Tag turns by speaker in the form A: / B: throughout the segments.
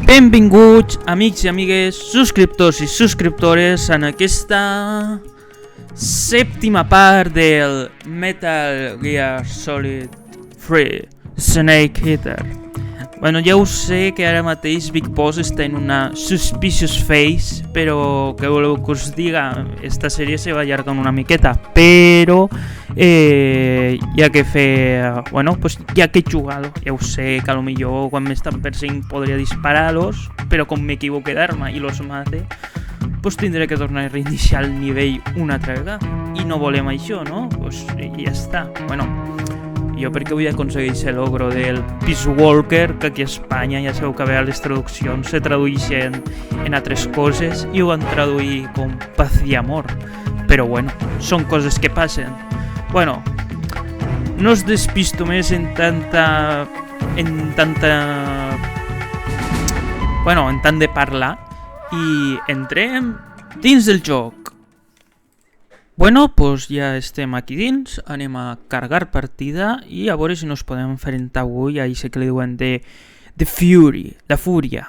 A: Benvinguts, amics i amigues, subscriptors i subscriptores, en aquesta sèptima part del Metal Gear Solid 3 Snake Eater. Bueno, ja ho sé que ara mateix Big Boss està en una suspicious face, però què voleu que us diga? Esta sèrie se va allargant una miqueta, però hi ha que fer... Bueno, pues hi ha que jugar-lo. Ja ho sé que a lo millor quan m'estan perseguint podria disparar-los, però com m'equivoque d'arma i los mate, pues tindré que tornar a reiniciar el nivell una altra vegada. I no volem això, no? Pues ja està. Bueno... Jo perquè vull aconseguir el logro del Peace Walker, que aquí a Espanya ja sabeu que a vegades les traduccions se tradueixen en altres coses i ho van traduir com paz i amor. Però bueno, són coses que passen. Bueno, no us despisto més en tant de parlar i entrem dins del joc. Bueno, pues ja estem aquí dins, anem a cargar partida i a veure si nos podem enfrentar avui a això que li diuen de Fury, la fúria.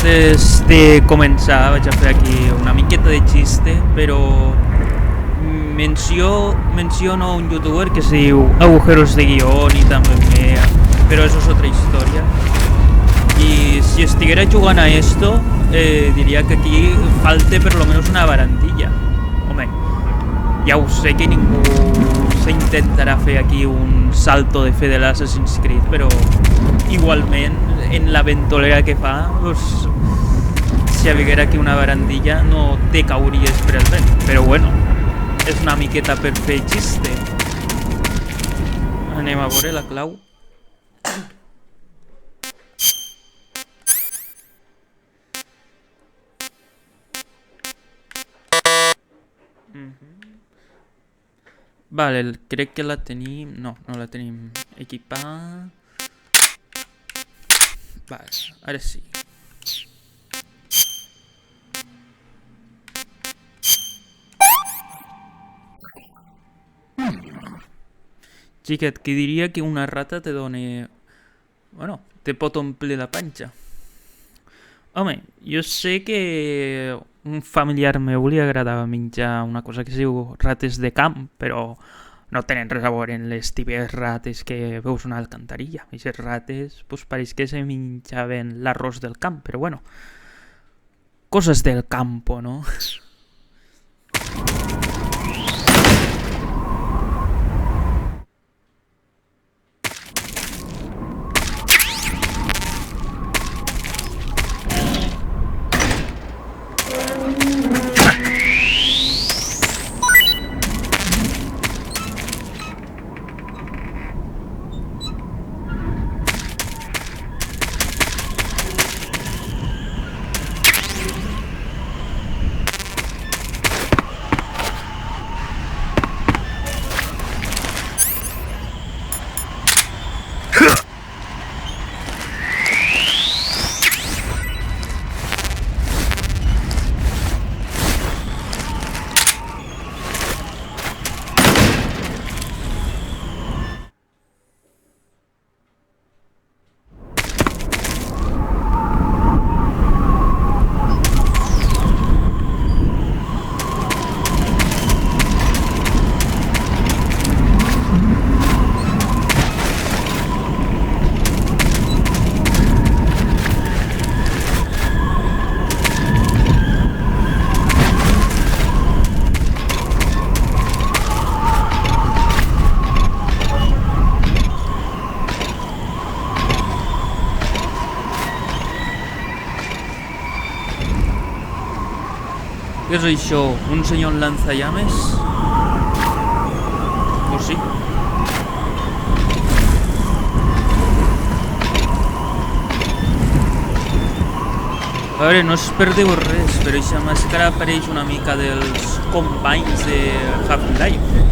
A: Antes de començar vaig a fer aquí una miqueta de xiste, però menciono un youtuber que se diu agujeros de guión i també, però això és otra història. I si estiguera jugant a esto, diria que aquí falta per lo menos una barandilla. Home, ja ho sé que ningú s'intentarà fer aquí un salto de fe de l'Assassin's Creed, però igualment en la ventolera que fa, pues, si haguera aquí una barandilla no te cauries per el vent, però bueno, és una miqueta per fer xiste. Anem a veure la clau. Vale, crec que la tenim... No, no la tenim equipada. Vale, ara sí. Xiquet, qui diria que una rata te doni... Bueno, te pot omplir la panxa. Home, jo sé que un familiar meu li agradava menjar una cosa que es diu rates de camp, però no tenen res a veure en les típiques rates que veus una alcantarilla. Aquestes rates, pues, pareix que se menjaven l'arròs del camp, però bueno, coses del campo, no? Què és això? Un senyor lanzallames? O sí? A veure, no us perdeu res, però aquesta màscara apareix una mica dels companys de Half-Life.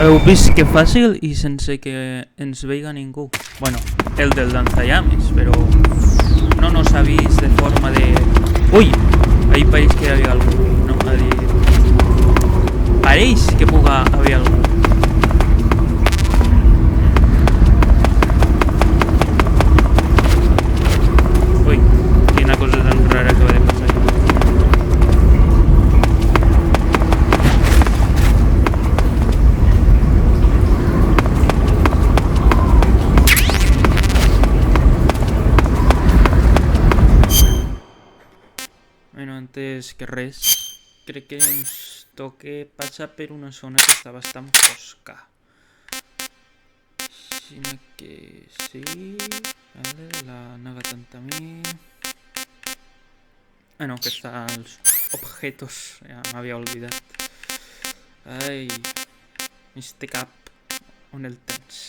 A: Heu vist que fàcil i sense que ens veiga ningú. Bueno, el del lanzallames, però no s'ha vist de forma de... Ui! Ahí pareix que hi havia algú. No, ha dit... Pareix que puga haver algú. Ui, quina cosa tan rara que va de passar. Antes que res, crec que ens toca passar per una zona que està bastant fosca. Així que sí, vale, la negat també. Ah no, que està els objetos, ja m'havia oblidat. Ai, este cap, on el tens?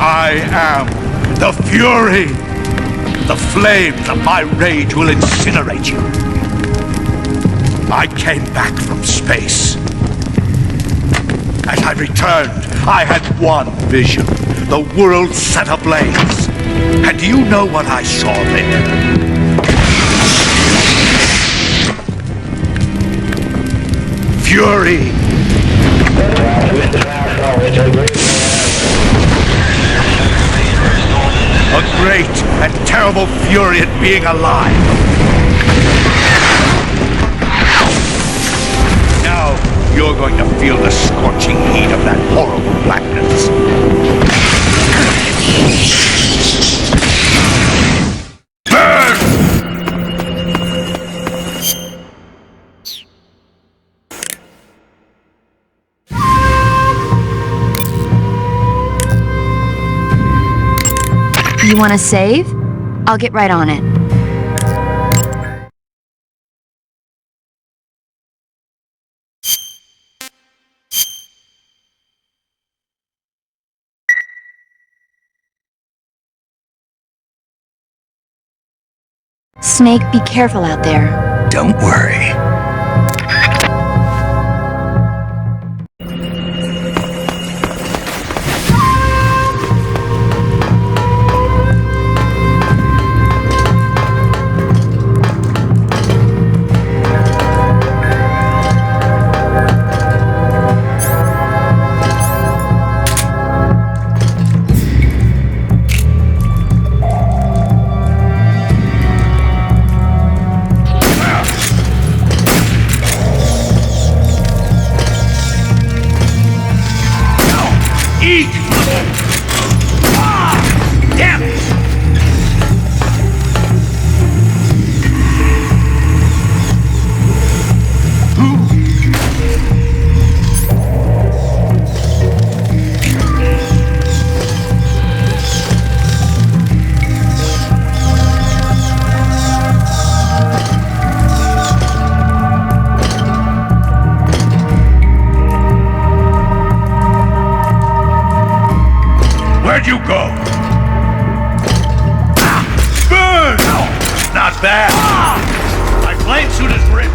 B: I am the fury. The flames of my rage will incinerate you. I came back from space. As I returned, I had one vision, the world set ablaze. And do you know what I saw then? Fury. A great and terrible fury at being alive. Now, your You're going to feel the scorching heat of that horrible blackness. Burn!
C: You want to save? I'll get right on it. Snake, be careful out there.
B: Don't worry. Where'd you go? Burn! Not bad. My flame suit is ripped.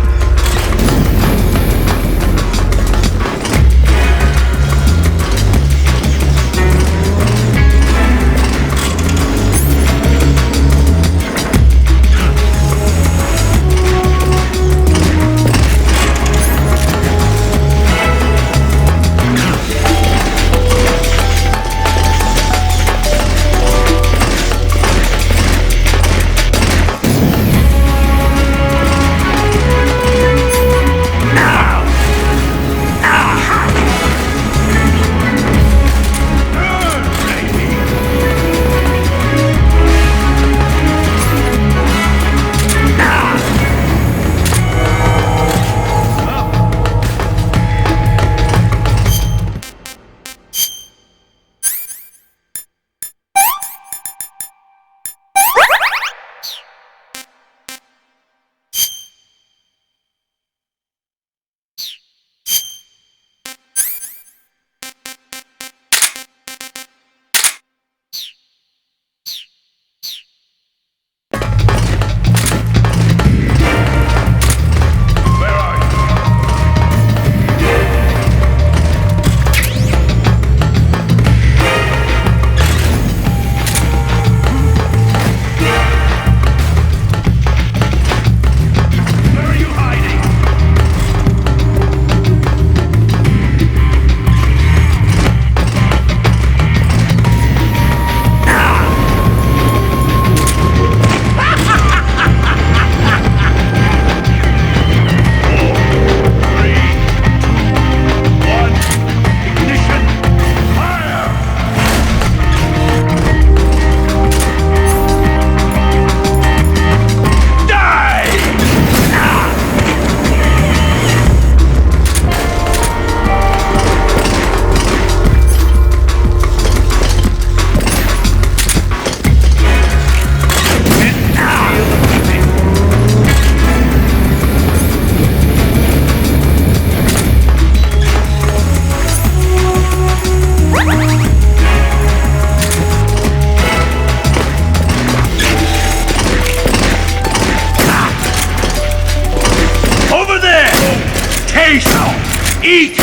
B: Eat!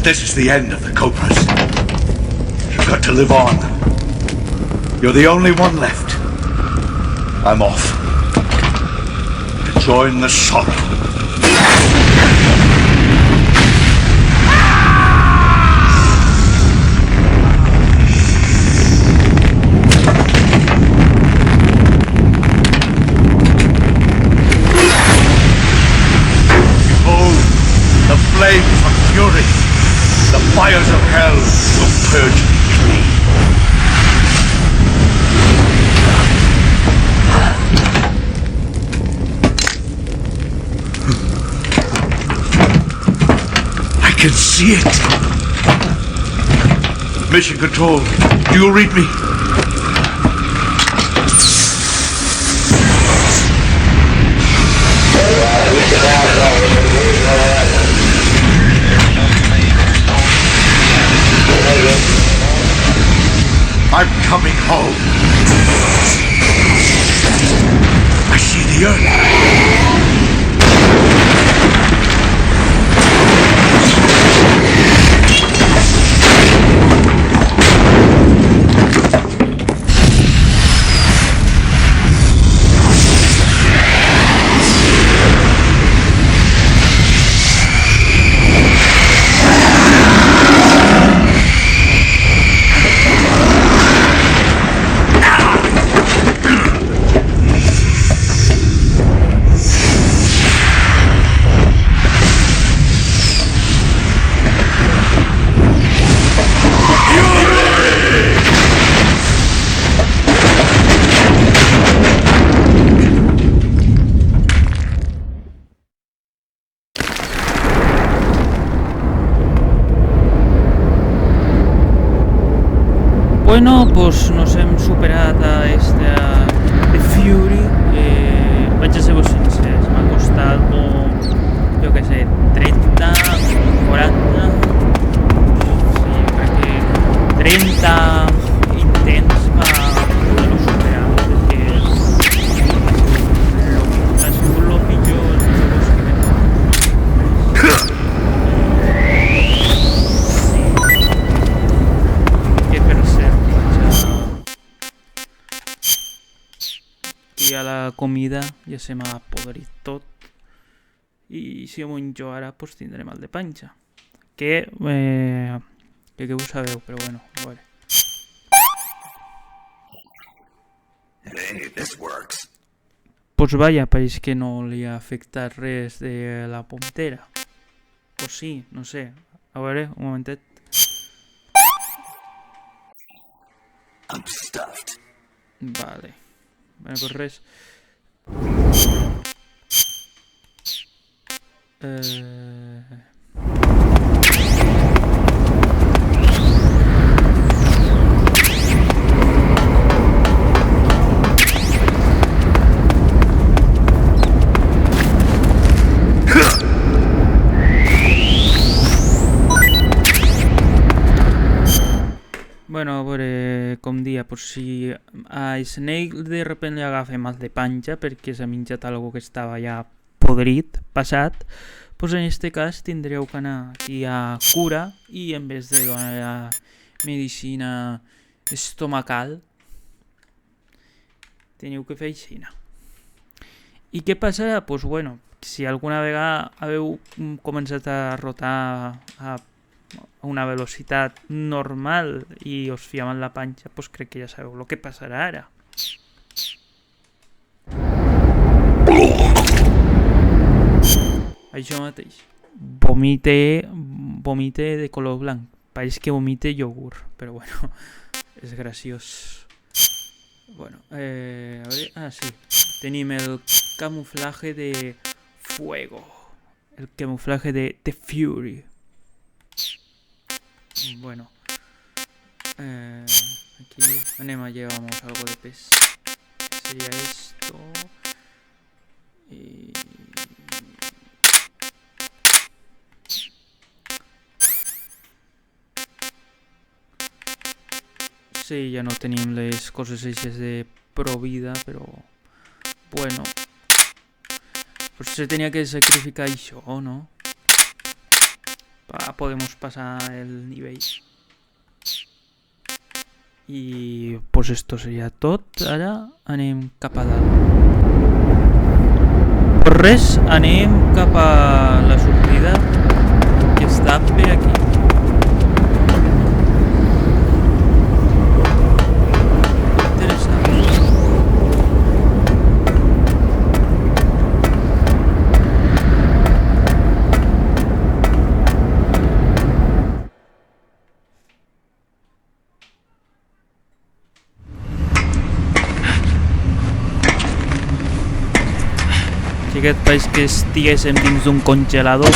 B: This is the end of the Cobras. You've got to live on. You're the only one left. I'm off. To join the sorrow. The flames of fury, the fires of hell will purge me clean. I can see it. Mission Control, do you read me? I'm coming home. I see the earth.
A: Bueno, pues nos hem superat a esta The Fury. Vaig a ser-vos sincers, m'ha costat com, jo què sé, 30, 40... Sí, crec que 30 intents per poder-ho superar, perquè ha sigut el millor joc que m'he fet. A la comida ja se m'ha podrit tot i si ho menjo ara pues tindré mal de panxa que ho sabeu, però bueno, a veure. Pues vaya, pareix que no li ha afectat res de la puntera, o sí, no sé, a veure, un momentet. Vale. Bueno, pues res. Bueno, a veure, com dia, pues si a Snake de repente li agafa mal de panxa perquè s'ha menjat algo que estava ja podrit, passat, pues en este cas tindreu que anar aquí a cura i en vez de donar medicina estomacal teniu que fer aixina. I què passarà? Pues bueno, si alguna vegada haveu començat a rotar a una velocitat normal i us fiam en la panxa, pues crec que ja sabeu el que passarà ara. Això mateix. Vomite de color blanc. Pareix que vomite iogurt, però bueno, és graciós. Bueno, a veure, sí. Tenim el camuflaje de fuego. El camuflaje de The Fury. Bueno, aquí llevamos algo de pez. Sería esto. Y... sí, ja no tenim les coses eixes de provida, però... bueno... potser tenia que sacrificar això, no? podemos pasar el nivel. I pues esto seria tot. Ara anem cap a dalt. Pues res, anem cap a la sortida que està per aquí. Si aquest país que estiguéssim dins d'un congelador.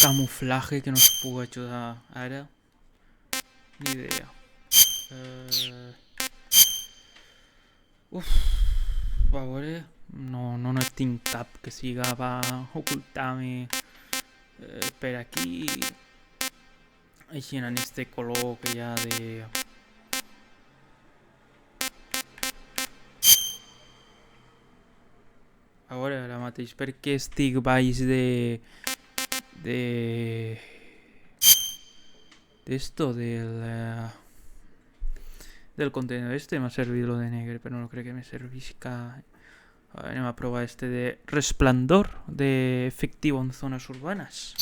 A: Camuflaje que nos puga ajudar ara. Ni idea. A veure, no tinc cap que siga va ocultar-me per aquí. Així en este color que hi ha de... A veure, ara mateix perquè estic baix d'esto del contenedor este m'ha servit lo de negre, però no crec que me servisca. Anem a provar este de resplandor de efectivo en zonas urbanas.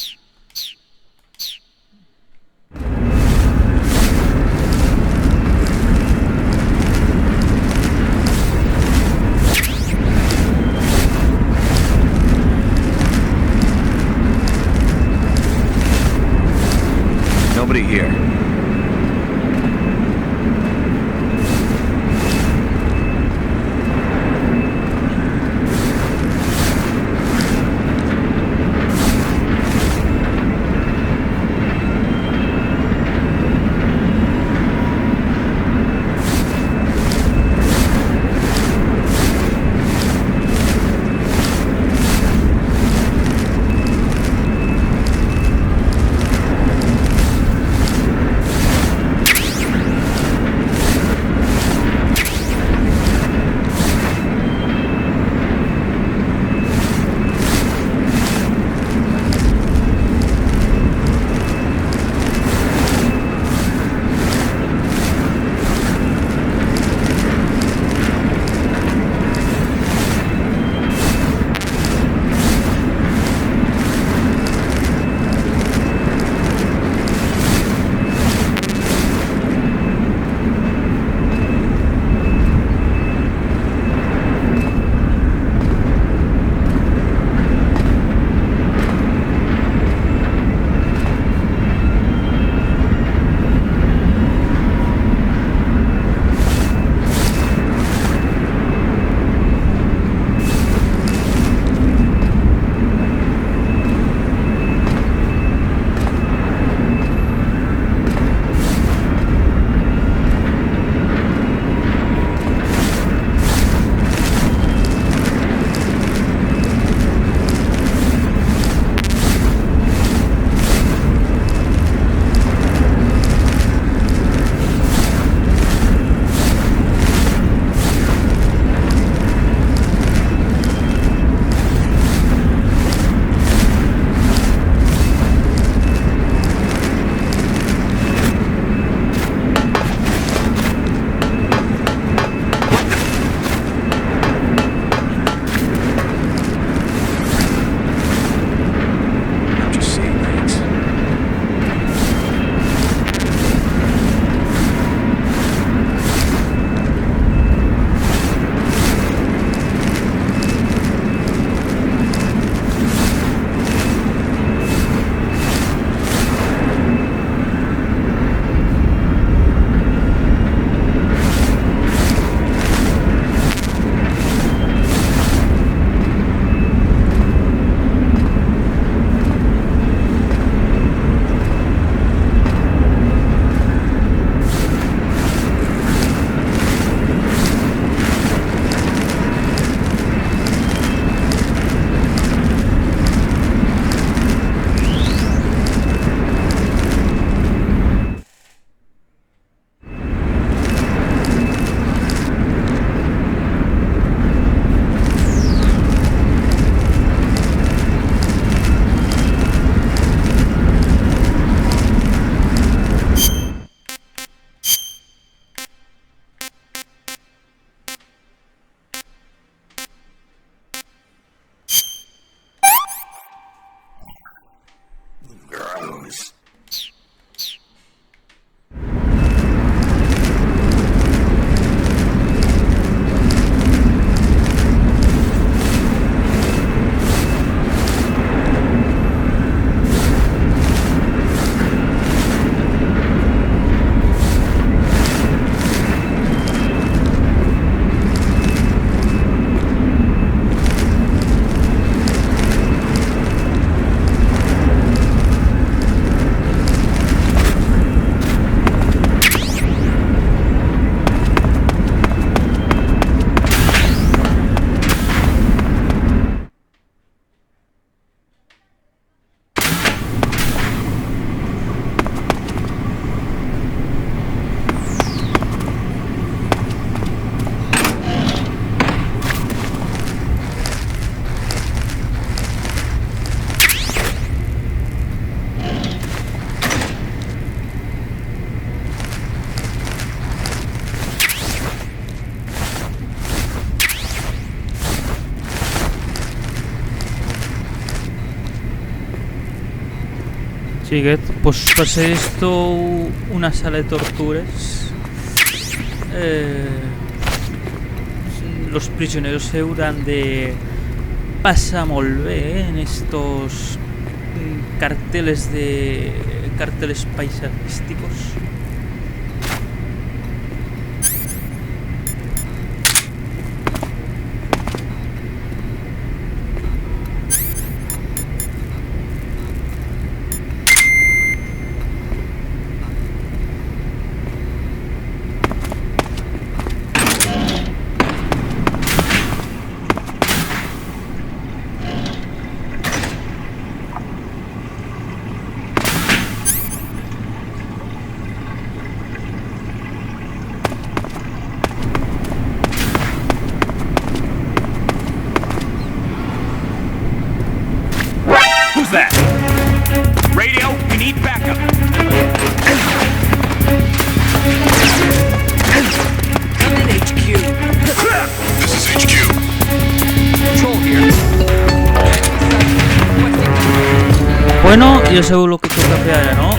D: Nobody here.
A: Sí, pues para ser esto una sala de torturas, los prisioneros se hauran de pasar molt bé en estos carteles paisajísticos.
B: Who's that? Radio, we need backup.
E: Come in, HQ.
F: This is HQ.
E: Control here.
A: Bueno, ya sabeu lo que toca fer ara, no?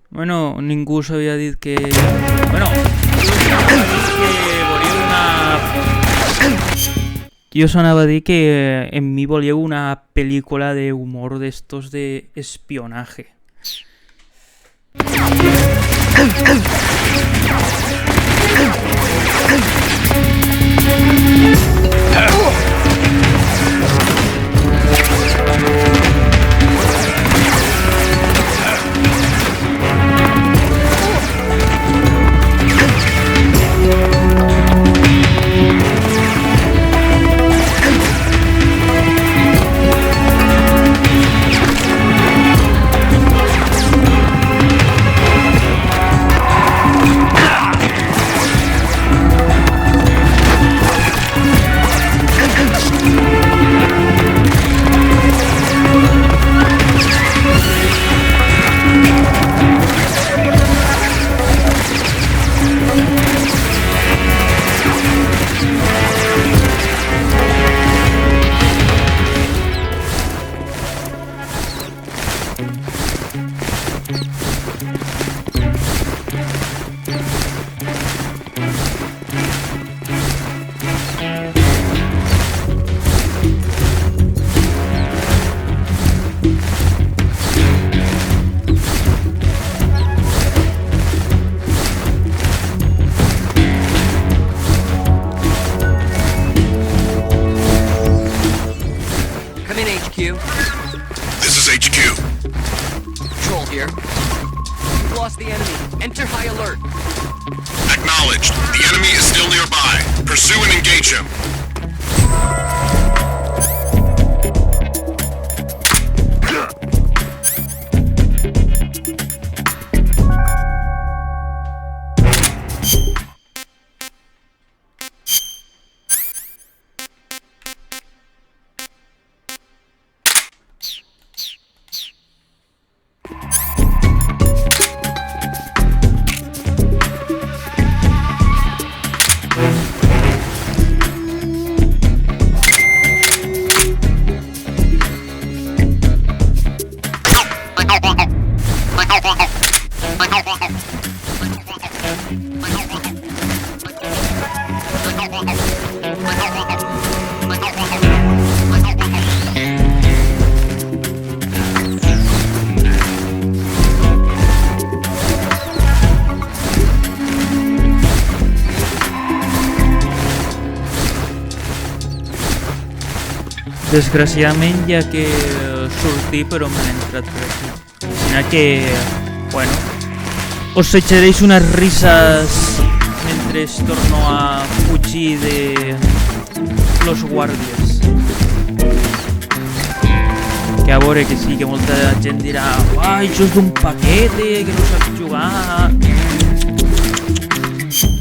A: Bueno, ningú s'havia dit que... Bueno, jo s'anava a dir que en mi volíeu una pel·lícula d'humor d'estos d'espionaje.
F: This is HQ.
E: Control here. We've lost the enemy. Enter high alert.
F: Acknowledged. The enemy is still nearby. Pursue and engage him.
A: Desgraciadament ja que sortir però m'han entrat per aquí. Mira que, bueno, os echaréis unas risas mentre torno a fugir de los guàrdies. Que a veure que sí, que molta gent dirà «Uai, això és d'un paquete, que no saps jugar».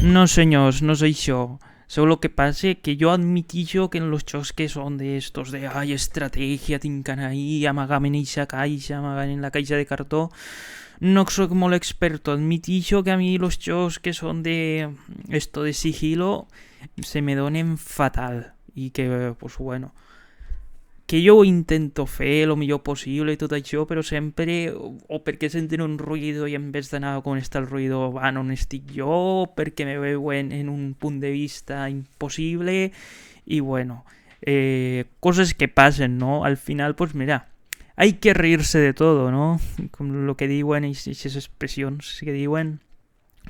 A: No senyors, no és això. Sabeu lo que passa? Que jo admitixo que en los jocs que són d'estos de «Ai, estratègia, tincan ahí, amagamen eixa caixa, amagamen la caixa de cartó», no soc molt experto. Admitixo que a mi los jocs que són de esto de sigilo se me donen fatal i que, pues bueno, que jo ho intento fer el millor possible i tot això, però sempre o perquè senten un ruïdo i en vez d'anar com està el ruïdo van on estic jo, o perquè me veuen en un punt de vista impossible i bueno, coses que passen, ¿no? Al final, pues mira, hay que reírse de todo, ¿no? Com lo que diuen aquestes expressions que diuen,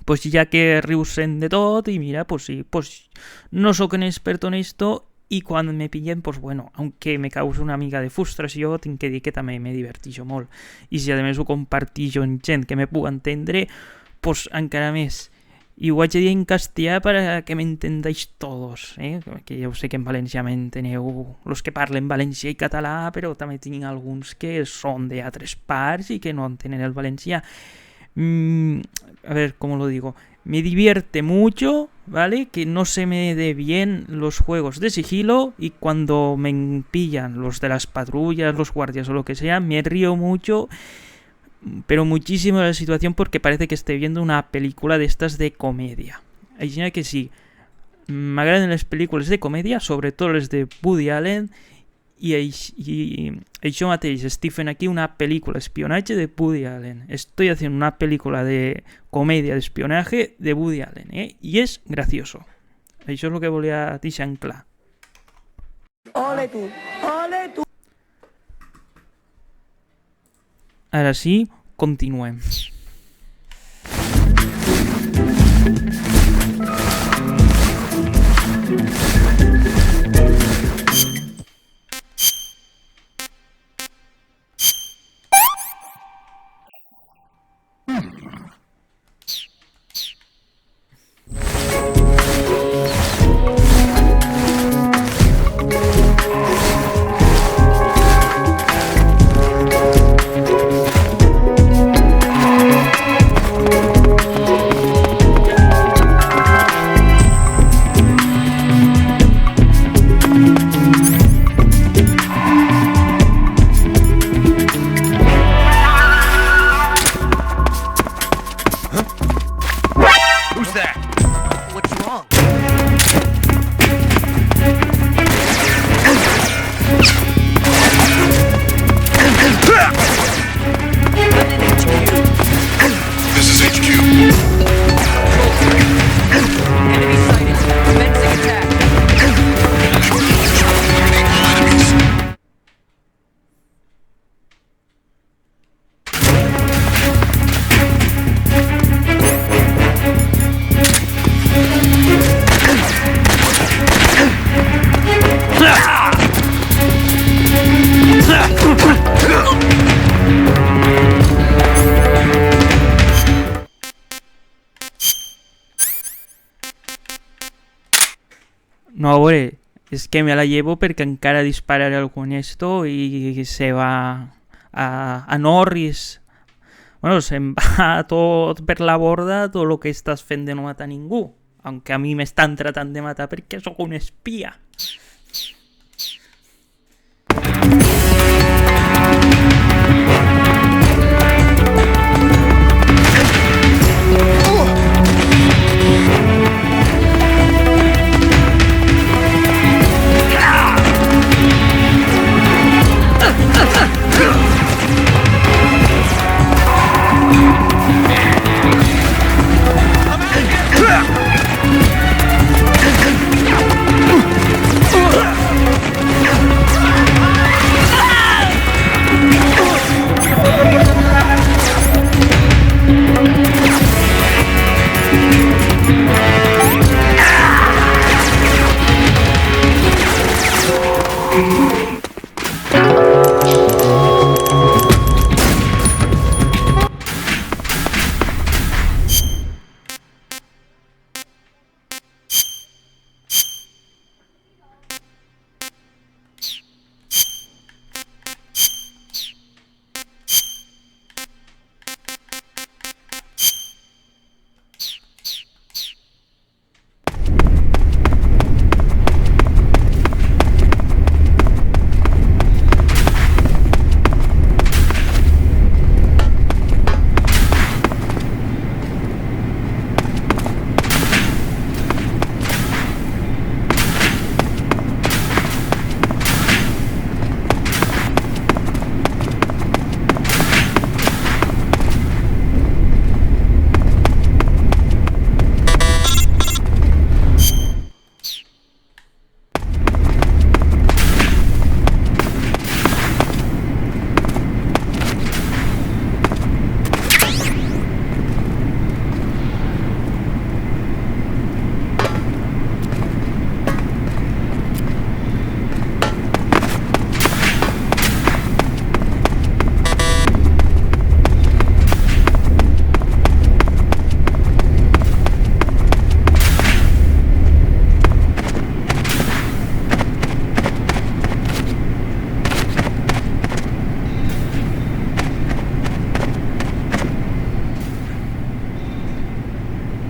A: pues ja que riusen de tot i mira, pues sí, pues no sóc un experto en esto. I quan me pillen, pues bueno, aunque me causa una mica de frustració, tinc que dir que també me divertixo molt. I si a més ho compartixo amb gent que me puga entendre, pues encara més. I ho haig de dir en castellà para que m'entendáis todos, que ja sé que en valencià m'enteneu los que parlen valencià i català, però també tinc alguns que són d'altres parts i que no entenen el valencià. A ver, ¿cómo lo digo? Me divierte mucho, ¿vale? Que no se me dé bien los juegos de sigilo y cuando me pillan los de las patrullas, los guardias o lo que sea, me río mucho, pero muchísimo de la situación porque parece que estoy viendo una película de estas de comedia. Així que sí, m'agraden les pel·lícules de comèdia, sobretot les de Woody Allen, i això mateix, estic fent aquí una pel·lícula d'espionatge de Woody Allen. Estoy haciendo una película de comedia de espionaje de Woody Allen, y es gracioso. Això és el que volia deixar en clar. Ole tu, ole tu. Ara sí, continuem. No, a veure, és que me la llevo perquè encara dispararé algun esto i se va a Norris. Bueno, se'n va tot per la borda tot el que estàs fent de no matar ningú. Aunque a mi m'estan tratant de matar perquè sóc un espia.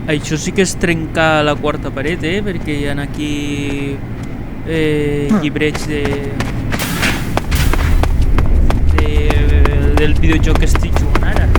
A: Això sí que és trencar la quarta paret, perquè hi ha aquí llibrets del videojoc que estic jugant ara.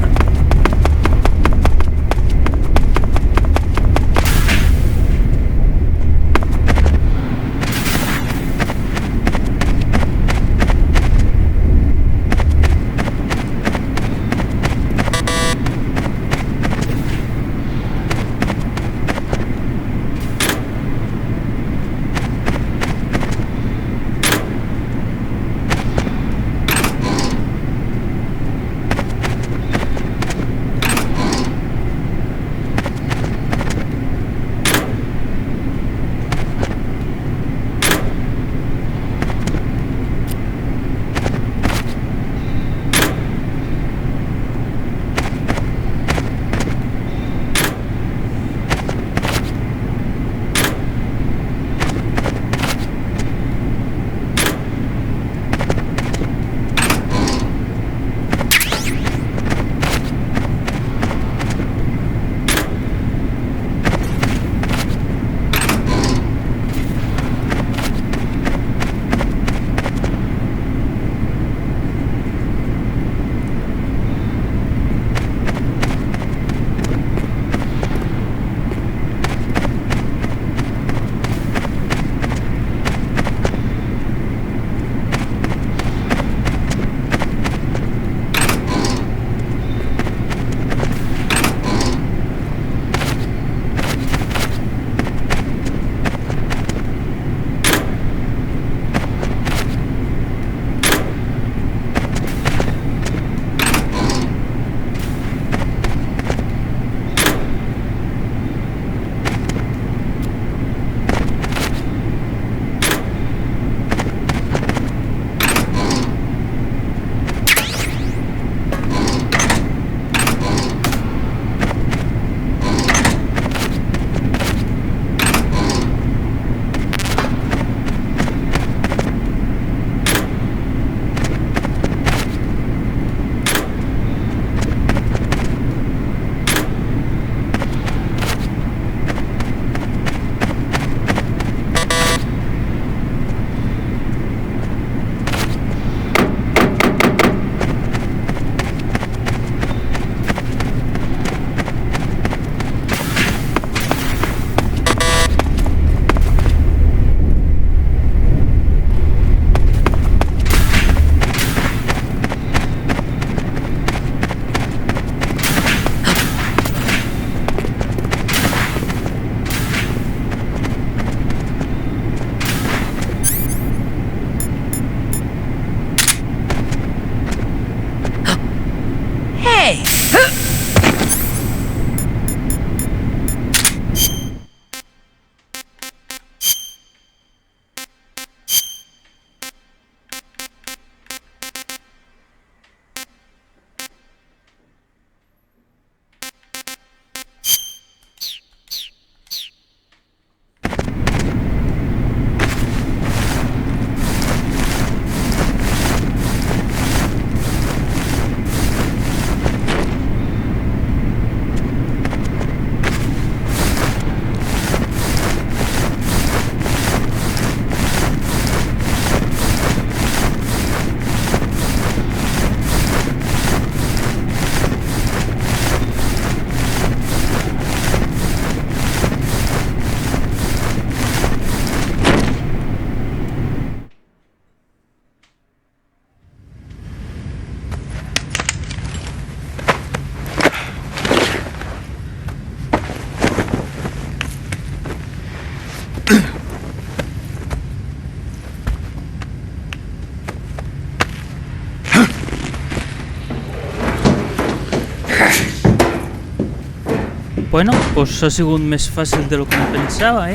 A: Bueno, pues ha sigut més fàcil de lo que me pensava,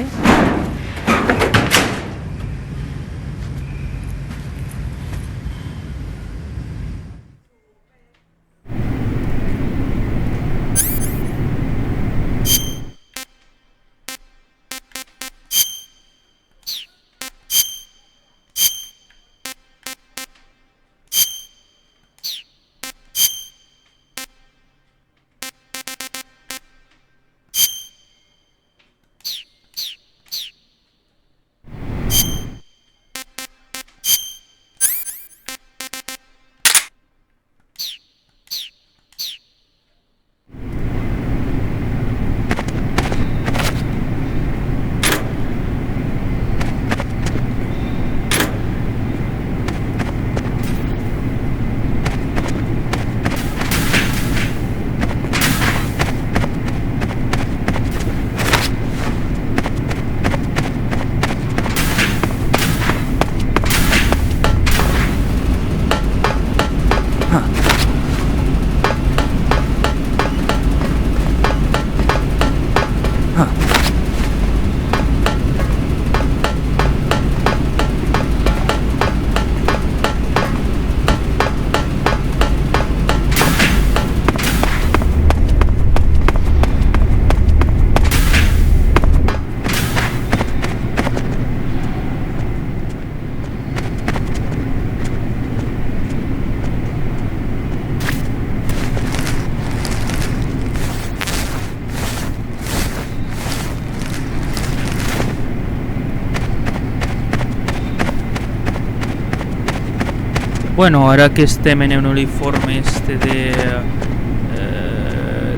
A: Bueno, ahora que estem en el uniforme este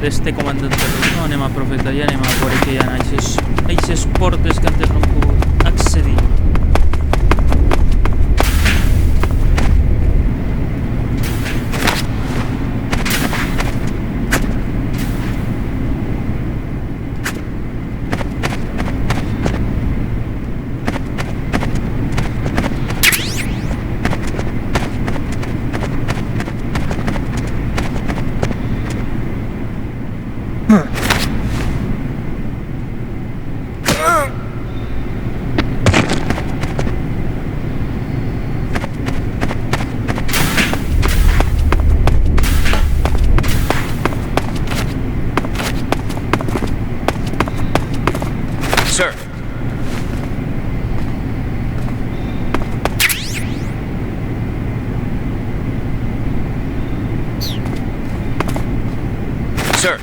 A: d'este comandant no anem a aprofitar i anem a veure que hi ha aquestes portes que antes no hem pogut accedir.
D: Sir. Sir.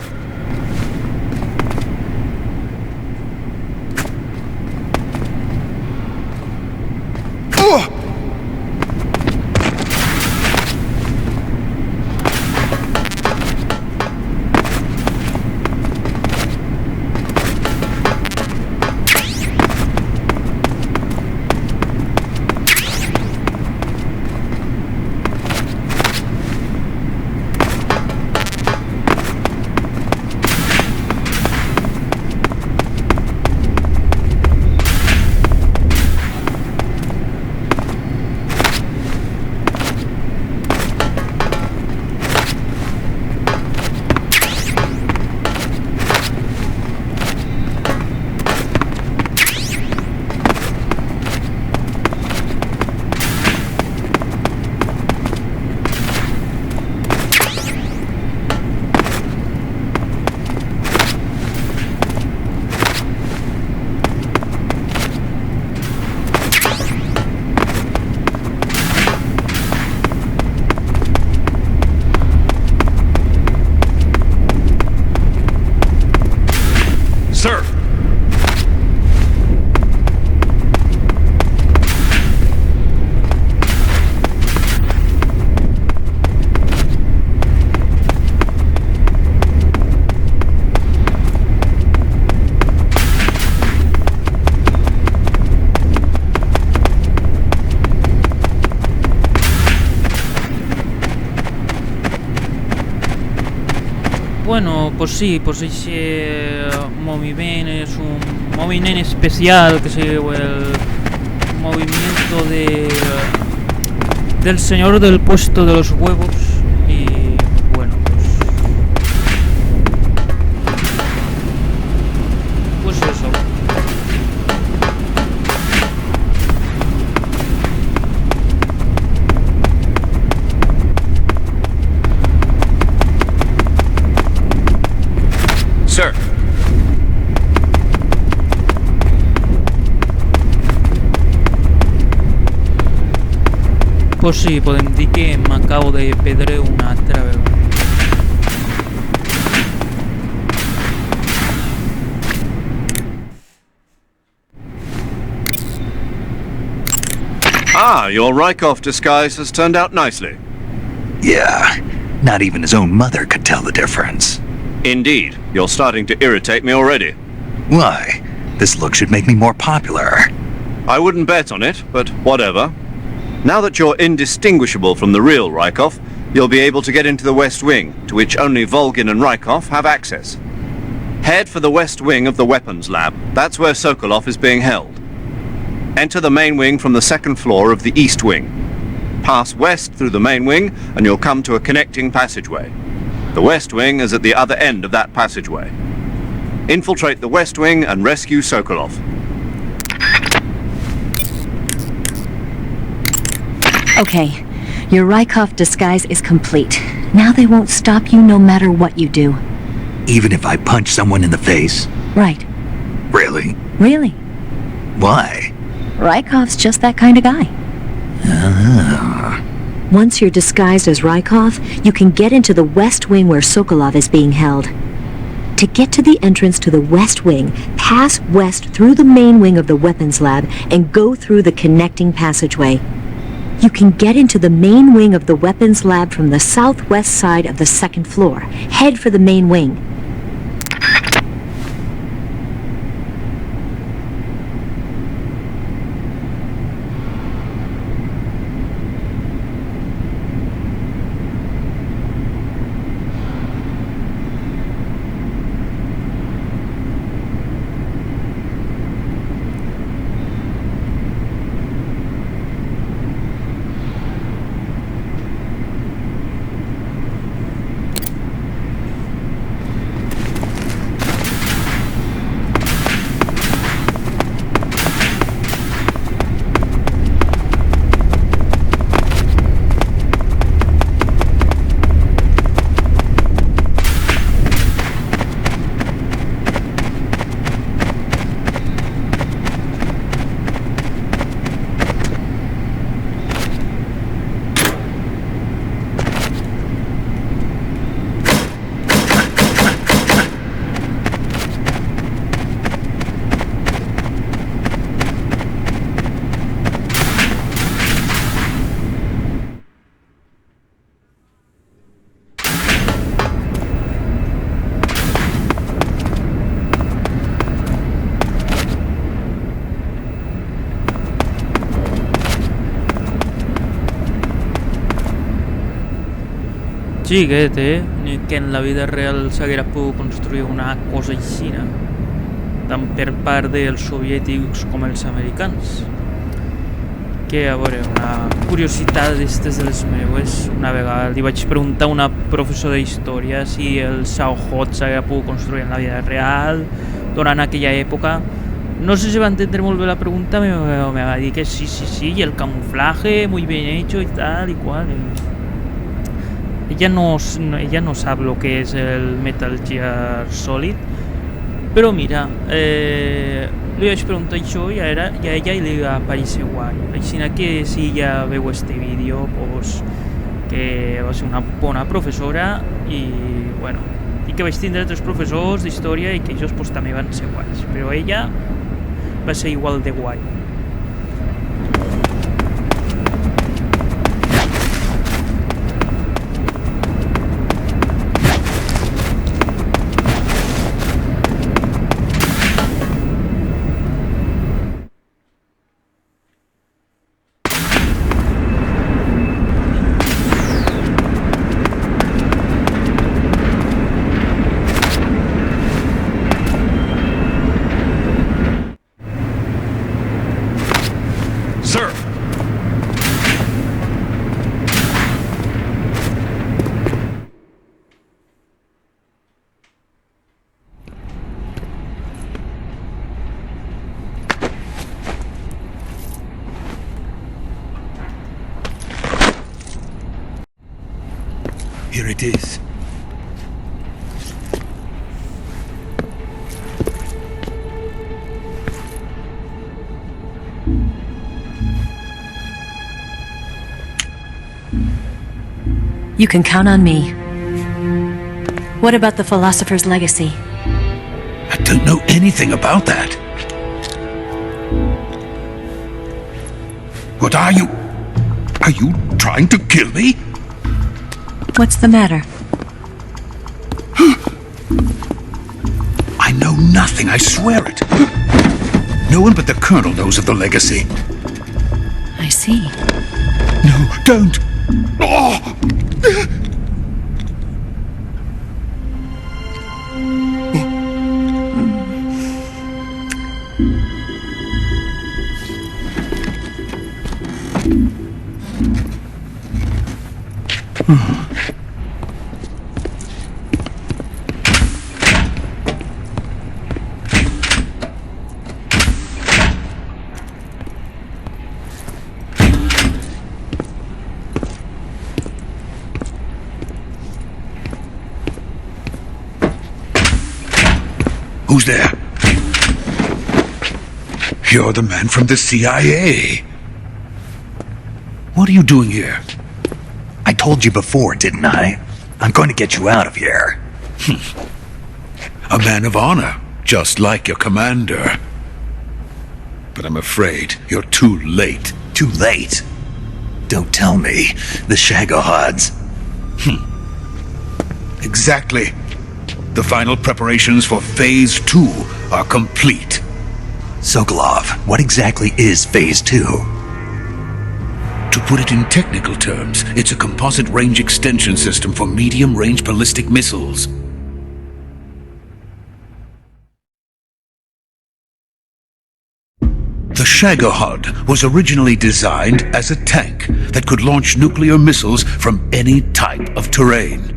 B: Sir!
A: Bueno, pues sí, pues ese movimiento es un movimiento especial que se llama el movimiento del señor del puesto de los huevos. Y bueno, pues eso.
D: Sir.
A: Pues sí, podem dir que m'acabo de perdre una altra vegada.
D: Ah, your Rykov disguise has turned out nicely.
G: Yeah, not even his own mother could tell the difference.
D: Indeed, you're starting to irritate me already.
G: Why? This look should make me more popular.
D: I wouldn't bet on it, but whatever. Now that you're indistinguishable from the real Rykov, you'll be able to get into the West Wing, to which only Volgin and Rykov have access. Head for the West Wing of the Weapons Lab. That's where Sokolov is being held. Enter the main wing from the second floor of the East Wing. Pass west through the main wing, and you'll come to a connecting passageway. The West Wing is at the other end of that passageway. Infiltrate the West Wing and rescue Sokolov.
C: Okay, your Rykov disguise is complete. Now they won't stop you no matter what you do.
G: Even if I punch someone in the face?
C: Right.
G: Really?
C: Really.
G: Why?
C: Rykov's just that kind of guy.
G: Ah.
C: Once you're disguised as Rykov, you can get into the West Wing where Sokolov is being held. To get to the entrance to the West Wing, pass west through the main wing of the Weapons Lab and go through the connecting passageway. You can get into the main wing of the weapons lab from the southwest side of the second floor. Head for the main wing.
A: Sí, ni que en la vida real s'haguera pogut construir una cosa així, tant per part dels soviètics com els americans. Que, a veure, una curiositat d'estes de les meues, una vegada li vaig preguntar a una professora d'història si el Sauhot s'haguera pogut construir en la vida real durant aquella època. No sé si va entendre molt bé la pregunta, me va dir que sí, y el camuflaje muy bien hecho y tal y cual. Ella no sabe lo que es el Metal Gear Solid, però mira, li vaig preguntar això i a ella li va parèixer guai. Així que si ella veu este vídeo, pues, que va ser una bona professora i, bueno, i que vaig tindre altres professors d'història i que ells pues, també van ser guais, però ella va ser igual de guai.
B: Here it is.
C: You can count on me. What about the philosopher's legacy?
B: I don't know anything about that. What are you? Are you trying to kill me?
C: What's the matter?
B: I know nothing, I swear it. No one but the Colonel knows of the legacy.
C: I see.
B: No, don't! Oh! Who's there? You're the man from the CIA. What are you doing here?
G: I told you before, didn't I? I'm going to get you out of here.
B: A man of honor, just like your commander. But I'm afraid you're too late.
G: Too late? Don't tell me. The Shagohods.
B: Exactly. The final preparations for Phase 2 are complete.
G: Sokolov, what exactly is Phase 2?
B: To put it in technical terms, it's a composite range extension system for medium-range ballistic missiles. The Shagohod was originally designed as a tank that could launch nuclear missiles from any type of terrain.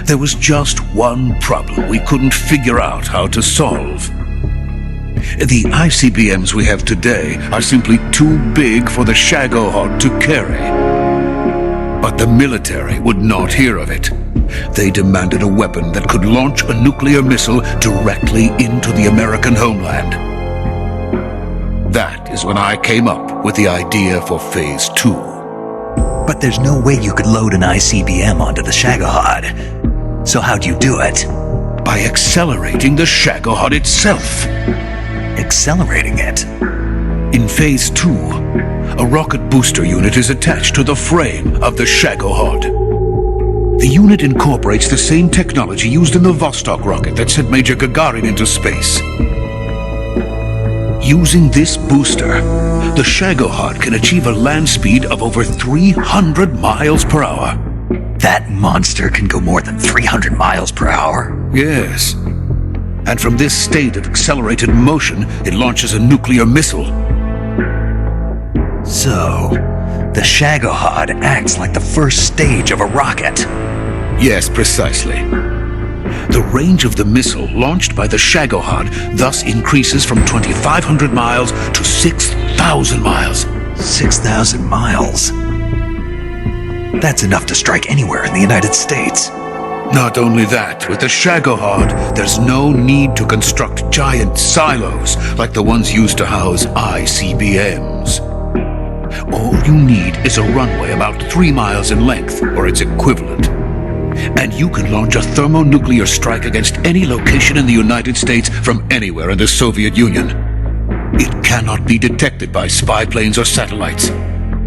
B: There was just one problem we couldn't figure out how to solve. The ICBMs we have today are simply too big for the Shagohod to carry. But the military would not hear of it. They demanded a weapon that could launch a nuclear missile directly into the American homeland. That is when I came up with the idea for Phase 2.
G: But there's no way you could load an ICBM onto the Shagohod. So how'd you do it?
B: By accelerating the Shagohod itself.
G: Accelerating it?
B: In Phase 2, a rocket booster unit is attached to the frame of the Shagohod. The unit incorporates the same technology used in the Vostok rocket that sent Major Gagarin into space. Using this booster, the Shagohod can achieve a land speed of over 300 miles per hour.
G: That monster can go more than 300 miles per hour?
B: Yes. And from this state of accelerated motion, it launches a nuclear missile.
G: So, the Shagohod acts like the first stage of a rocket.
B: Yes, precisely. The range of the missile launched by the Shagohod thus increases from 2,500 miles to 6,000 miles.
G: 6,000 miles? That's enough to strike anywhere in the United States.
B: Not only that, with the Shagohod, there's no need to construct giant silos like the ones used to house ICBMs. All you need is a runway about 3 miles in length, or its equivalent. And you can launch a thermonuclear strike against any location in the United States from anywhere in the Soviet Union. It cannot be detected by spy planes or satellites.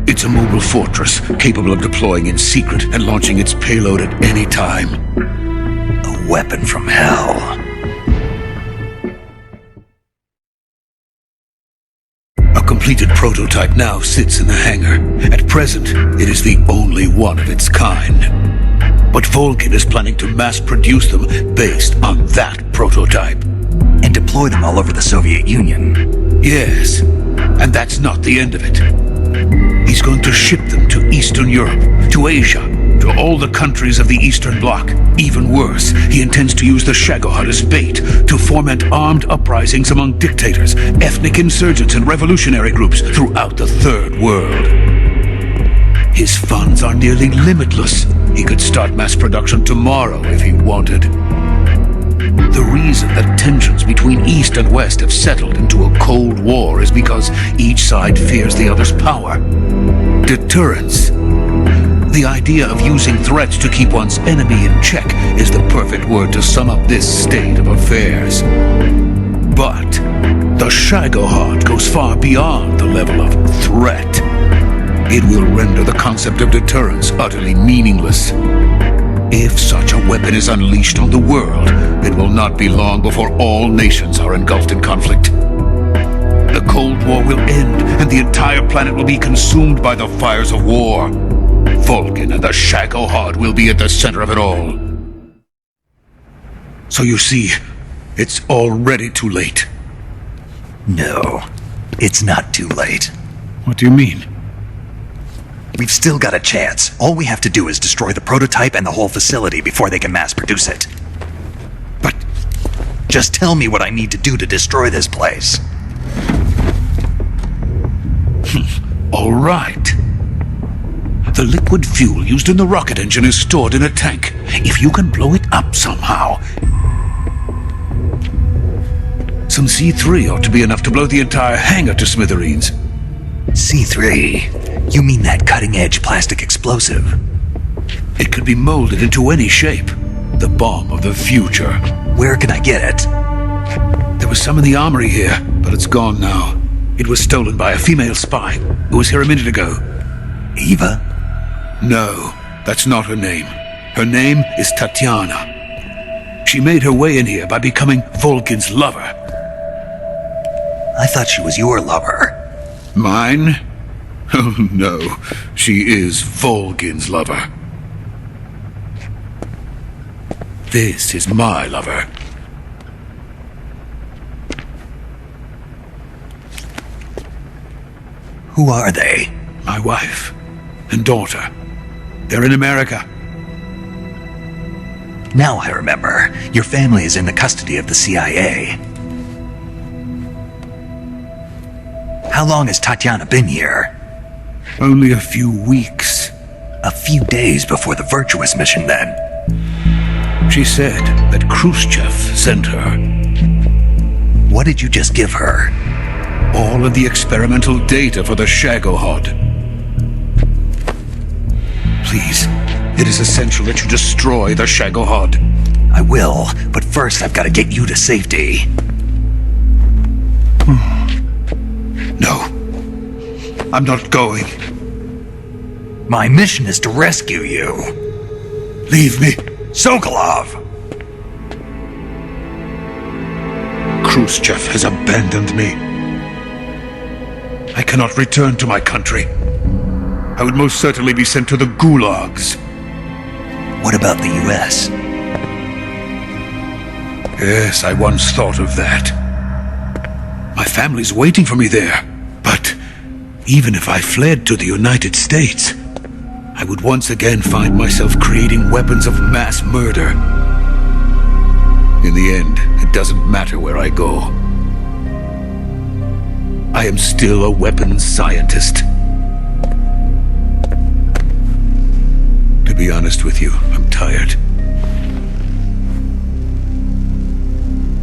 B: It's a mobile fortress capable of deploying in secret and launching its payload at any time.
G: A weapon from hell.
B: A completed prototype now sits in the hangar. At present, it is the only one of its kind. But Volgin is planning to mass-produce them based on that prototype.
G: And deploy them all over the Soviet Union.
B: Yes, and that's not the end of it. He's going to ship them to Eastern Europe, to Asia, to all the countries of the Eastern Bloc. Even worse, he intends to use the Shagohod as bait to foment armed uprisings among dictators, ethnic insurgents, and revolutionary groups throughout the Third World. His funds are nearly limitless. He could start mass production tomorrow if he wanted. The reason that tensions between East and West have settled into a Cold War is because each side fears the other's power. Deterrence. The idea of using threats to keep one's enemy in check is the perfect word to sum up this state of affairs. But the Shagohod goes far beyond the level of threat. It will render the concept of deterrence utterly meaningless. If such a weapon is unleashed on the world, it will not be long before all nations are engulfed in conflict. The Cold War will end, and the entire planet will be consumed by the fires of war. Volgin and the Shagohod will be at the center of it all. So you see, it's already too late.
G: No, it's not too late.
B: What do you mean?
G: We've still got a chance. All we have to do is destroy the prototype and the whole facility before they can mass produce it.
B: But
G: just tell me what I need to do to destroy this place.
B: All right. The liquid fuel used in the rocket engine is stored in a tank. If you can blow it up somehow, some C3 ought to be enough to blow the entire hangar to smithereens.
G: C3? You mean that cutting-edge plastic explosive?
B: It could be molded into any shape. The bomb of the future.
G: Where can I get it?
B: There was some in the armory here, but it's gone now. It was stolen by a female spy who was here a minute ago.
G: Eva?
B: No, that's not her name. Her name is Tatiana. She made her way in here by becoming Volgin's lover.
G: I thought she was your lover.
B: Mine? Oh no, she is Volgin's lover. This is my lover.
G: Who are they?
B: My wife and daughter. They're in America.
G: Now I remember. Your family is in the custody of the CIA. How long has Tatiana been here?
B: Only a few weeks.
G: A few days before the Virtuous mission, then.
B: She said that Khrushchev sent her.
G: What did you just give her?
B: All of the experimental data for the Shagohod. Please, it is essential that you destroy the Shagohod.
G: I will, but first I've got to get you to safety.
B: No, I'm not going.
G: My mission is to rescue you.
B: Leave me.
G: Sokolov!
B: Khrushchev has abandoned me. I cannot return to my country. I would most certainly be sent to the gulags.
G: What about the US?
B: Yes, I once thought of that. My family's waiting for me there. But even if I fled to the United States, I would once again find myself creating weapons of mass murder. In the end, it doesn't matter where I go. I am still a weapons scientist. To be honest with you, I'm tired.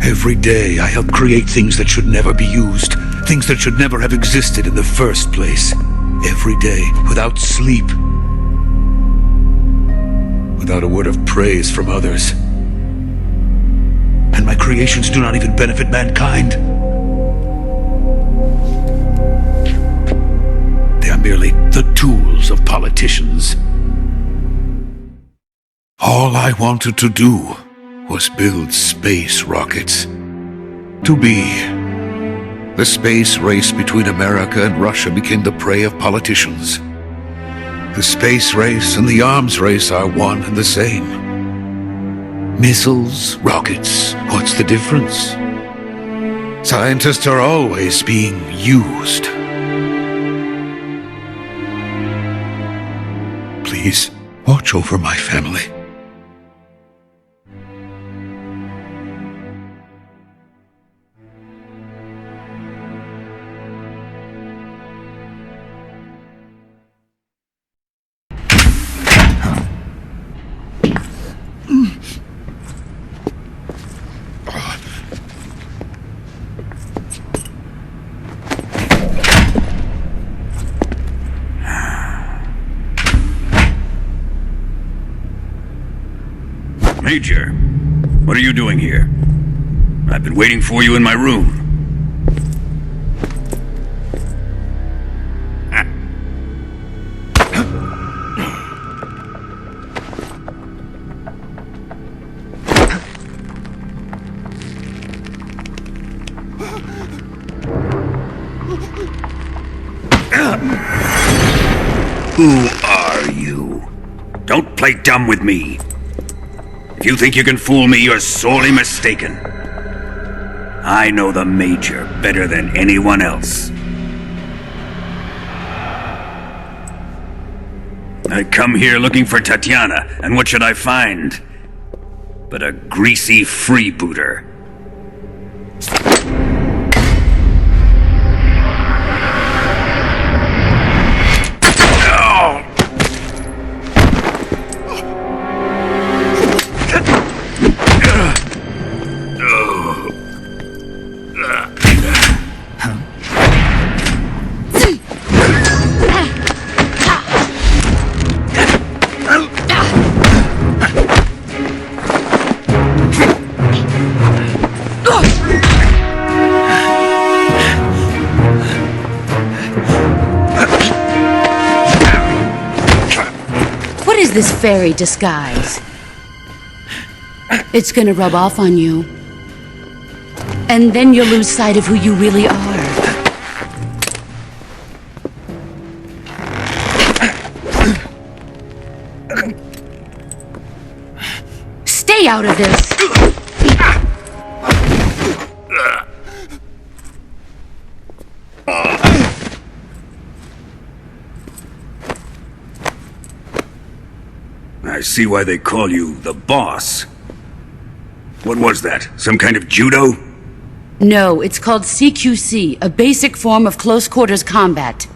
B: Every day I help create things that should never be used, things that should never have existed in the first place. Every day, without sleep. Without a word of praise from others. And my creations do not even benefit mankind. They are merely the tools of politicians. All I wanted to do was build space rockets. To be. The space race between America and Russia became the prey of politicians. The space race and the arms race are one and the same. Missiles, rockets, what's the difference? Scientists are always being used. Please, watch over my family.
H: Major, what are you doing here? I've been waiting for you in my room. Who are you? Don't play dumb with me. If you think you can fool me, you're sorely mistaken. I know the Major better than anyone else. I come here looking for Tatiana, and what should I find? But a greasy freebooter.
I: Use this fairy disguise. It's gonna rub off on you. And then you'll lose sight of who you really are. Stay out of this!
H: I see why they call you the boss. What was that? Some kind of judo?
I: No, it's called CQC, a basic form of close quarters combat.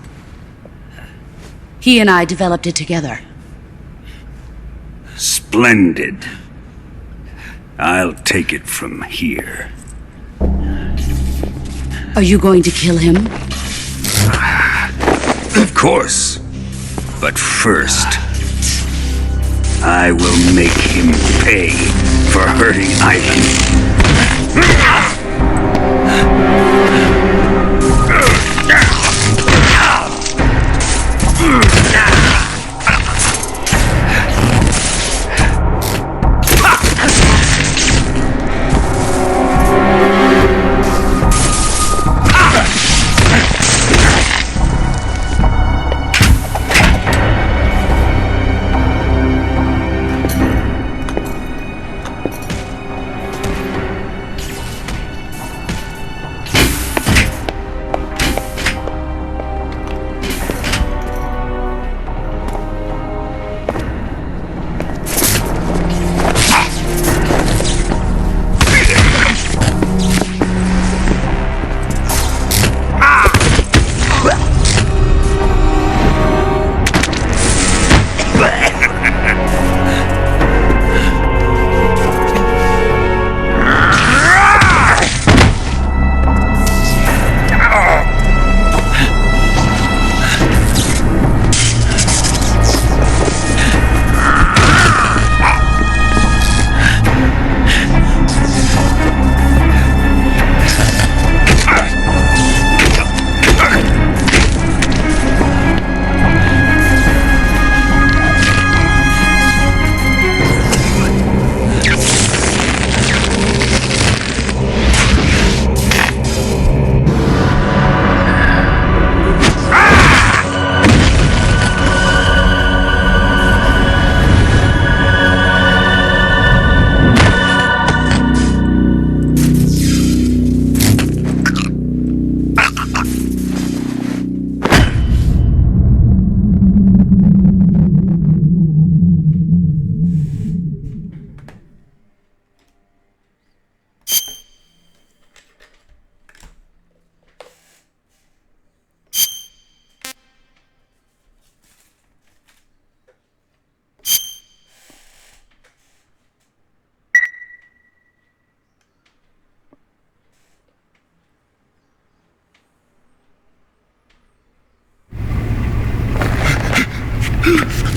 I: He and I developed it together.
H: Splendid. I'll take it from here.
I: Are you going to kill him?
H: Of course. But first, I will make him pay for hurting Ivan.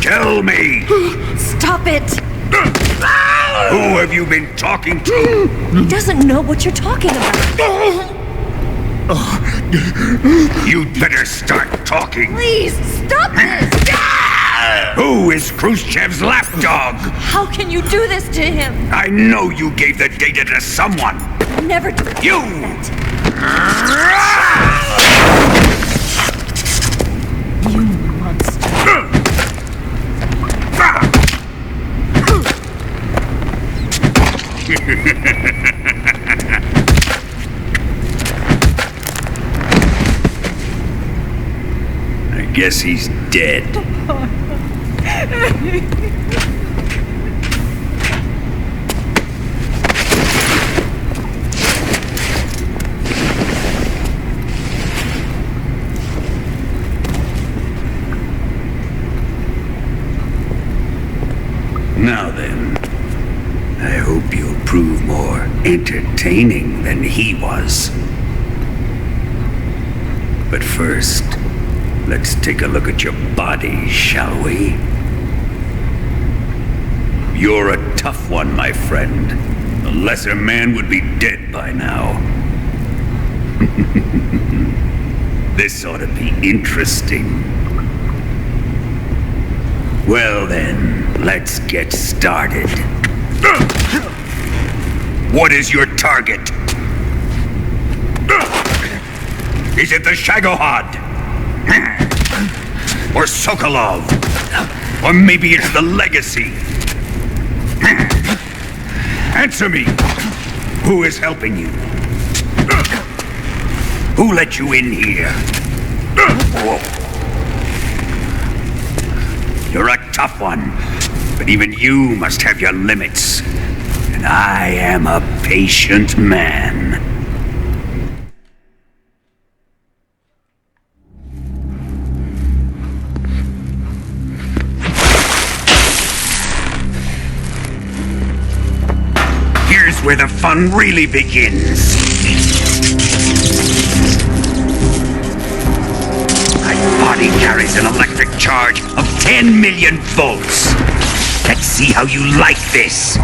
H: Tell me!
J: Stop it!
H: Who have you been talking to?
J: He doesn't know what you're talking about.
H: You'd better start talking.
J: Please, stop this!
H: Who is Khrushchev's lapdog?
J: How can you do this to him?
H: I know you gave the data to someone.
J: Never do
H: You!
J: that. You monster.
H: I guess he's dead. Now then, I hope you'll prove more entertaining than he was. But first, let's take a look at your body, shall we? You're a tough one, my friend. A lesser man would be dead by now. This ought to be interesting. Well then, let's get started. What is your target? Is it the Shagohod? Or Sokolov? Or maybe it's the Legacy? Answer me! Who is helping you? Who let you in here? You're a tough one, but even you must have your limits. And I am a patient man. Here's where the fun really begins. My body carries an electric charge of 10 million volts. Let's see how you like this.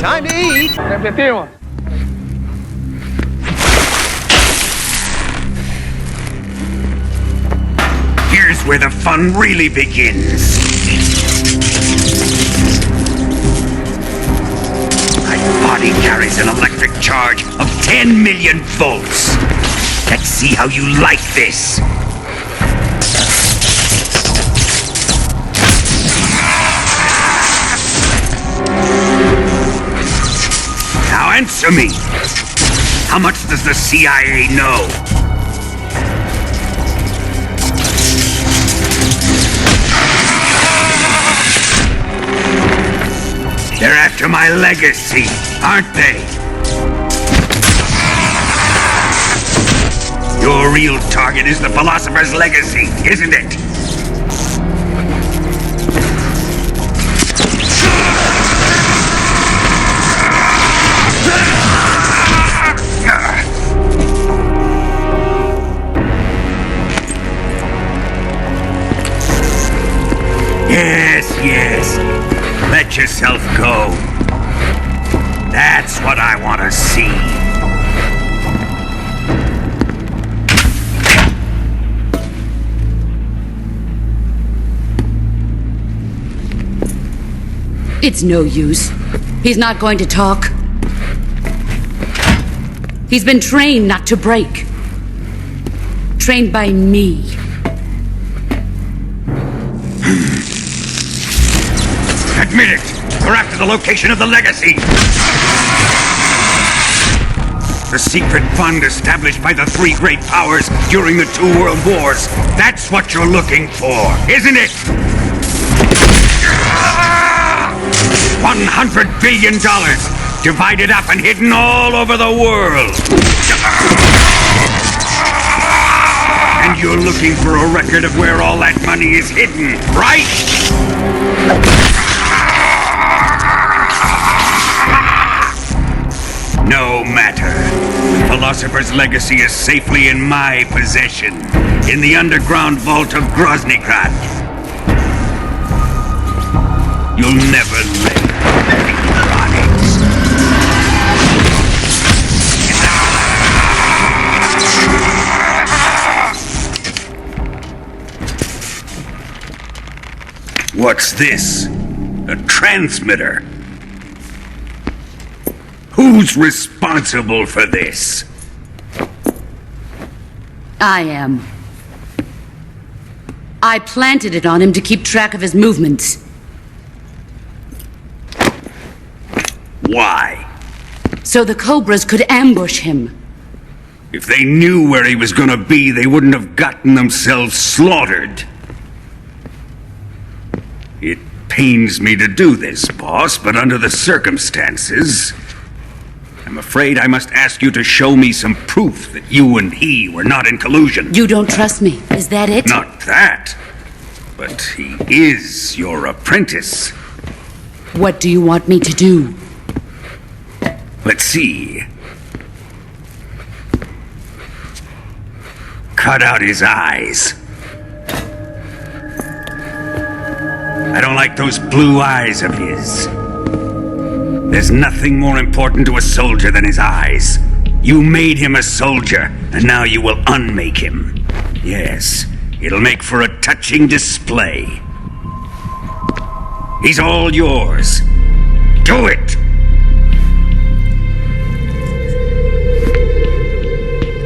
E: Time to eat!
K: Repetimos.
H: Here's where the fun really begins. My body carries an electric charge of 10 million volts. Let's see how you like this. Now answer me. How much does the CIA know? They're after my legacy, aren't they? Your real target is the philosopher's legacy, isn't it? Yes. Let yourself go. That's what I want to see.
I: It's no use. He's not going to talk. He's been trained not to break. Trained by me.
H: Admit it! We're after the location of the legacy! The secret fund established by the three great powers during the 2 world wars. That's what you're looking for, isn't it? $100 billion, divided up and hidden all over the world. And you're looking for a record of where all that money is hidden, right? No matter. The philosopher's legacy is safely in my possession, in the underground vault of Groznygrad. You'll never live, electronics. What's this? A transmitter? Who's responsible for this?
I: I am. I planted it on him to keep track of his movements.
H: Why?
I: So the Cobras could ambush him.
H: If they knew where he was gonna be, they wouldn't have gotten themselves slaughtered. It pains me to do this, boss, but under the circumstances, I'm afraid I must ask you to show me some proof that you and he were not in collusion.
I: You don't trust me, is that it?
H: Not that, but he is your apprentice.
I: What do you want me to do?
H: Let's see. Cut out his eyes. I don't like those blue eyes of his. There's nothing more important to a soldier than his eyes. You made him a soldier, and now you will unmake him. Yes, it'll make for a touching display. He's all yours. Do it!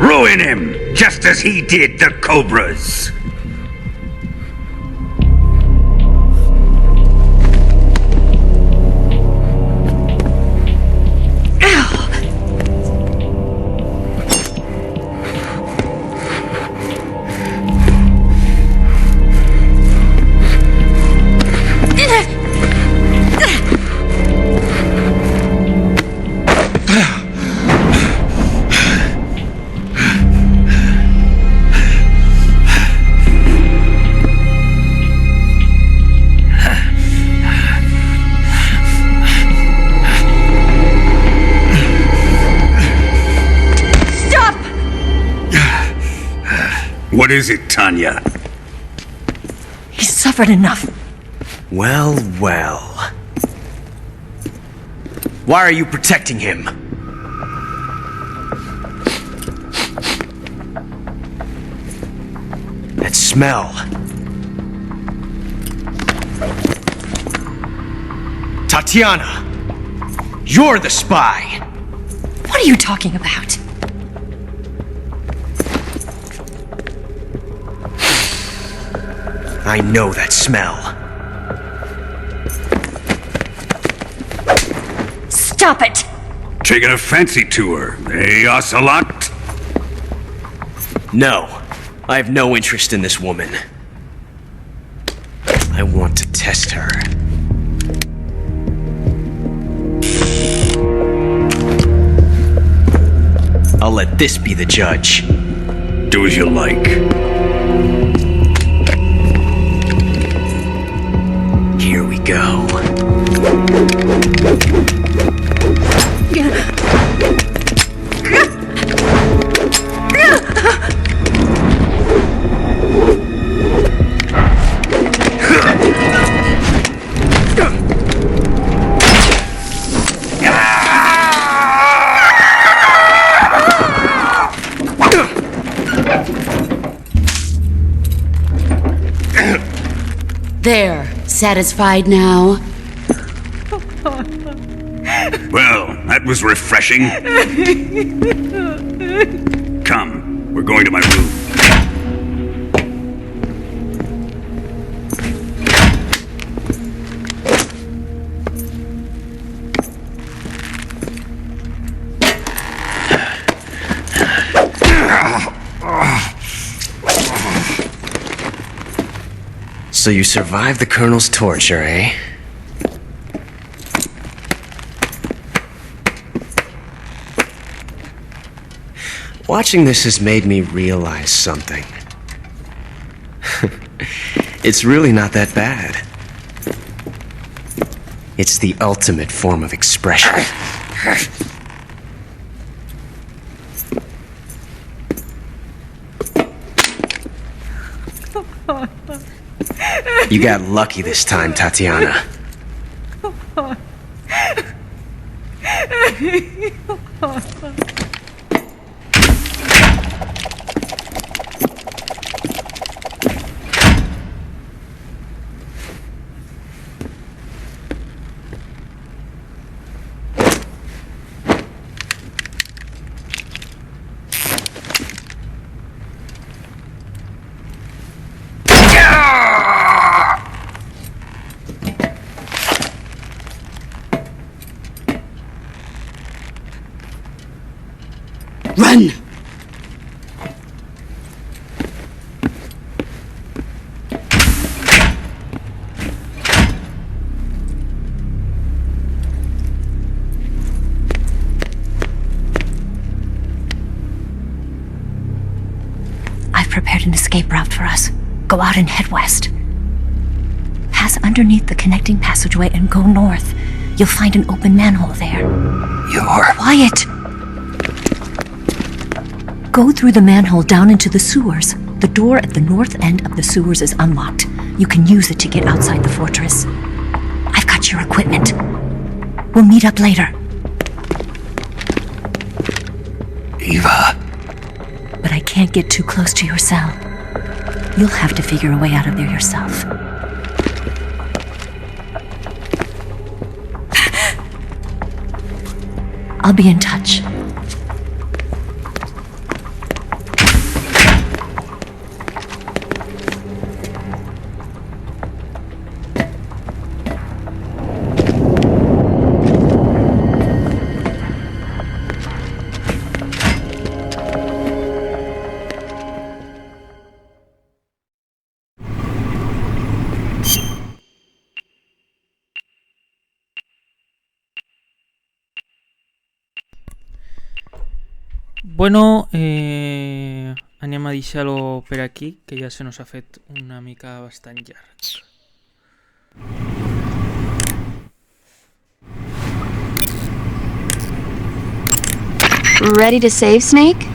H: Ruin him, just as he did the Cobras. What is it, Tanya?
J: He's suffered enough.
K: Well, well. Why are you protecting him? That smell. Tatiana! You're the spy!
J: What are you talking about?
K: I know that smell.
J: Stop it!
H: Taking a fancy to her, eh, Ocelot?
K: No, I have no interest in this woman. I want to test her. I'll let this be the judge.
H: Do as you like.
K: Here we go.
I: There, satisfied now?
H: Well, that was refreshing. Come, we're going to my room.
K: So you survived the Colonel's torture, eh? Watching this has made me realize something. It's really not that bad. It's the ultimate form of expression. You got lucky this time, Tatiana.
I: Run!
C: I've prepared an escape route for us. Go out and head west. Pass underneath the connecting passageway and go north. You'll find an open manhole there.
K: You're...
C: Quiet! Go through the manhole down into the sewers. The door at the north end of the sewers is unlocked. You can use it to get outside the fortress. I've got your equipment. We'll meet up later.
G: Eva.
C: But I can't get too close to your cell. You'll have to figure a way out of there yourself. I'll be in touch.
A: Bueno, anem a deixar-lo per aquí, que ja se nos ha fet una mica bastant llarg.
I: Ready to save, Snake?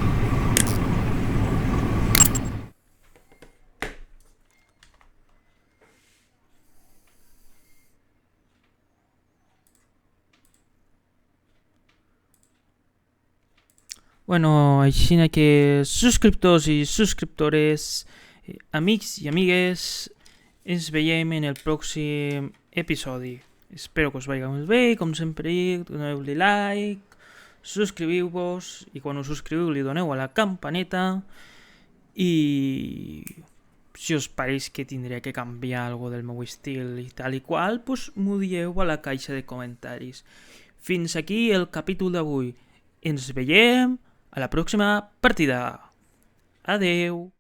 A: Bueno, així que subscriptors i subscriptores, amics i amigues, ens veiem en el pròxim episodi. Espero que us vagi molt bé, com sempre dic, doneu-li like, subscriviu-vos i quan us subscriviu li doneu a la campaneta i si us pareix que tindria que canviar alguna del meu estil i tal i qual, doncs m'ho dieu a la caixa de comentaris. Fins aquí el capítol d'avui. Ens veiem a la pròxima partida. Adeu!